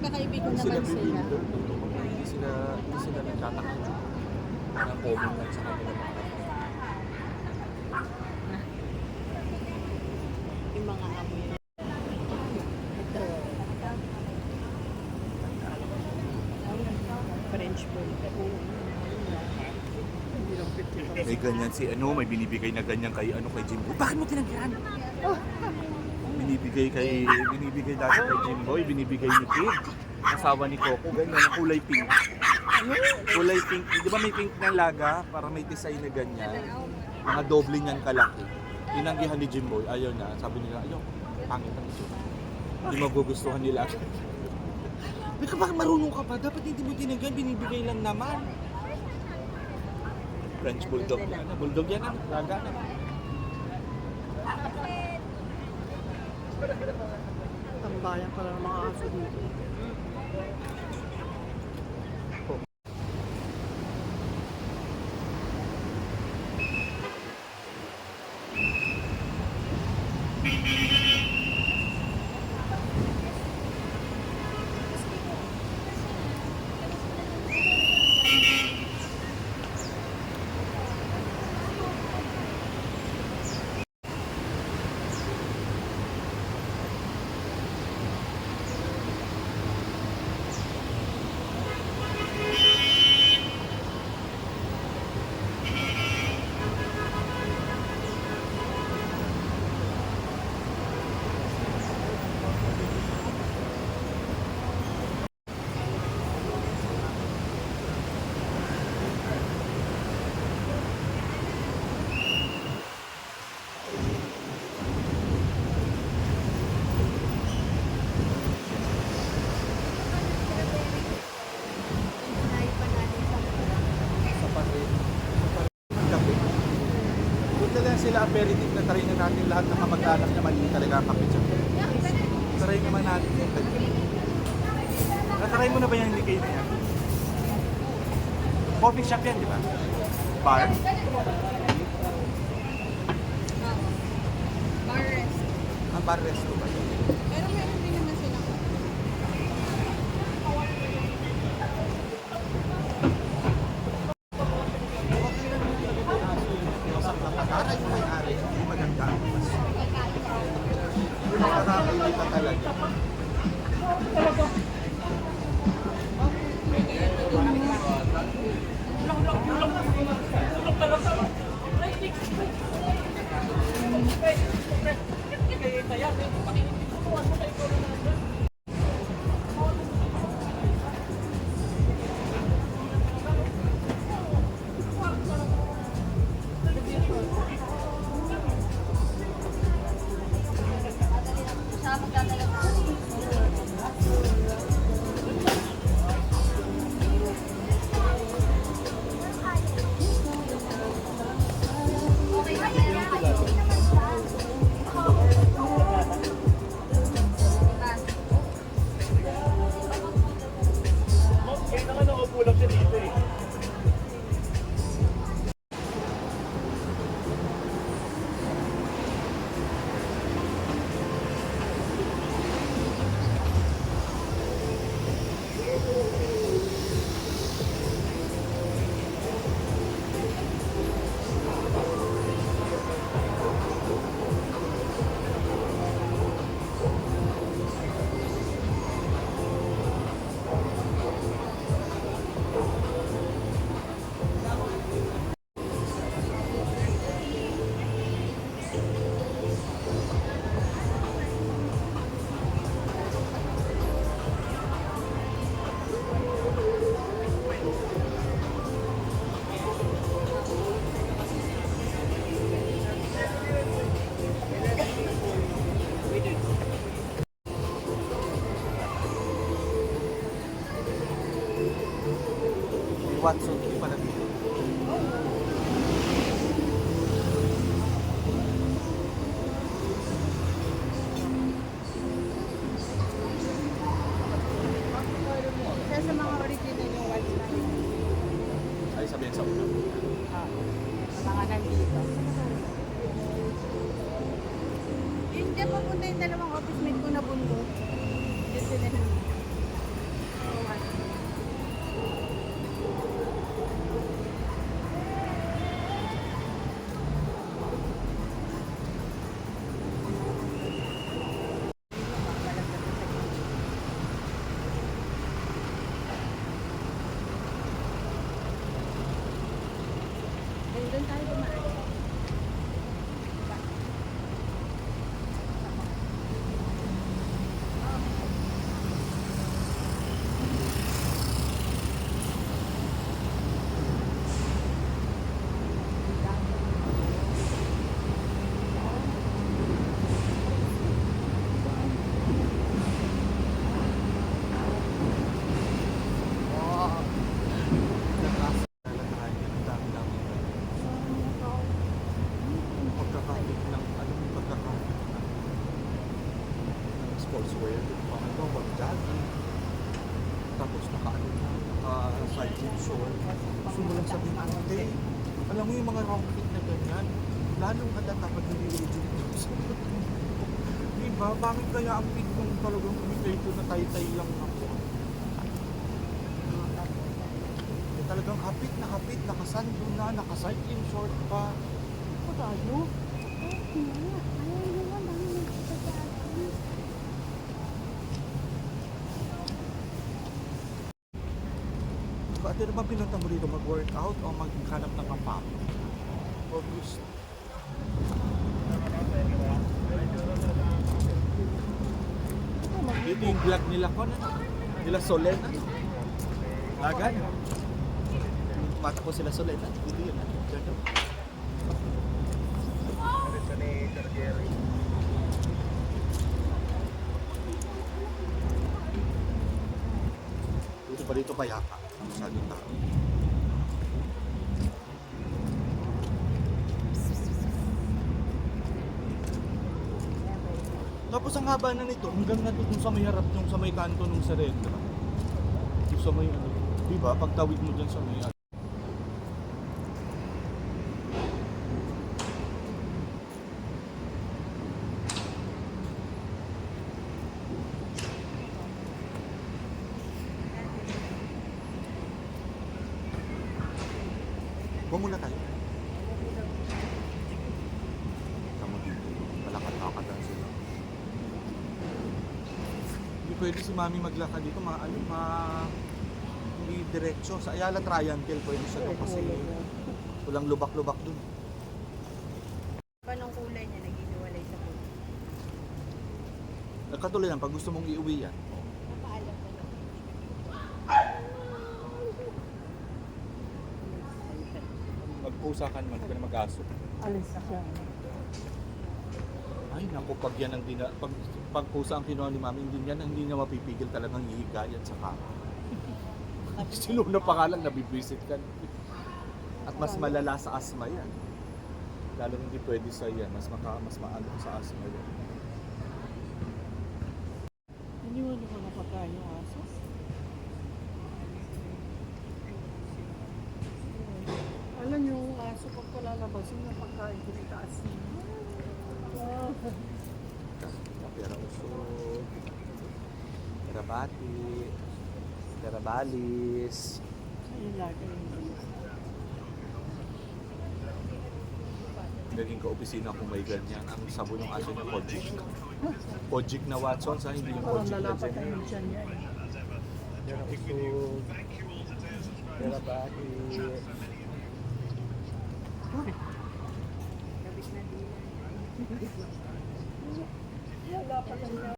magkakaibigan Hindi naman sila. bibigyan. Hindi sila nagtatakot. Parang comment lang sa kanila. Yung mga amoy. Ito. French bulldog. May ganyan si may binibigay na ganyan kay kay Jimboy. Bakit mo tinanggihan? Binibigay dati kay Jimboy, binibigay ni Kid. Asawa ni Coco, ganyan, kulay pink. Kulay pink. Di ba may pink na laga para may design na ganyan? Mga doble niyan kalaki. Tinanggihan ni Jimboy, ayaw na. Sabi nila, ayaw, pangit ang ito. Hindi magugustuhan nila. Bakit marunong ka pa? Dapat hindi mo tinanggihan, binibigay lang naman. French bulldog yan. Bulldog yan, laga na. Tambayan pala ng mga aso dito. Sila aperitif na try na natin lahat ng kamag-anak na mali talaga ang kape dyan. Try naman natin yung ganyan. Natry mo na ba yung ligay na yan? Coffee shop yan, di ba? Bar? Bar rest. Ang bar resto ba yun? Pero meron din naman sila. Para yung may-ari, hindi maganda ang mas. Yung nakakapili pa talaga. Watson, hindi pala dito. Isa sa mga original yung Watson. Ay, sabihin sa una. Mga nandito. Hindi papunta yung dalawang office mate ko na bundok. Dito sila nandito. tapos naka-side short. Gusto mo lang sabihin, ate, alam mo yung mga wrong fit na ganyan, lalong halata pag hindi legit news. Diba? Bakit kaya ang fit kong talagang kumikaito na tay-tay lang ako? Talagang hapit, nakasando na, naka-cycling short pa. Ako tayo. Ate, ano ba pinunta mo dito? Mag-workout o maghanap ng kapap? O gusto? Dito yung vlog nila ko na. Nila Solen. Lagan. Mata ko sila Solen. Dito yun. Dito. Dito pa dito payapa. Masyadong tao. Tapos ang haba na nito, hanggang na dun sa may harap, nung sa may kanto nung Serendra. Yung sa may ano, di ba? Pagtawid mo dyan sa may ano. Huwag muna tayo. Tama dito. Malakad-lakad lang sila. Hindi pwede si Mami maglakad dito. Hindi diretso. Sa Ayala Triangle pwede siya doon kasi walang lubak-lubak dun. Anong kulay niya nag-iwalay sa kulay? Katulad yan, pag gusto mong iuwi yan. Napaalam ko lang. Magpusa ka naman, pwede mag-aso. Alis siya. Ay naku, pag yan ang pag pusa ang kinuha ni Mami, hindi niya mapipigil talagang hihigayan sa kama. Sinuna pa nga lang, nabibwisit ka. At mas malala sa asma yan. Lalo hindi pwede sa yan, mas maano sa asma yan. Iniwan ko na pagkain yung aso. Alam niyo, yung aso pag palalabasin yung pagkain ko ng taas niya. Pera uso, pera bati, pera balis. Ayun lagi yung Naging ka-opisina kung may ganyan. Ang sabon ng aso niya, Kojic. Kojic na Watson, sa hindi yung Kojic na lalapat Jenny. ang tiyan niya eh. Pera uso, pera bati. Lalapat ang tiyan.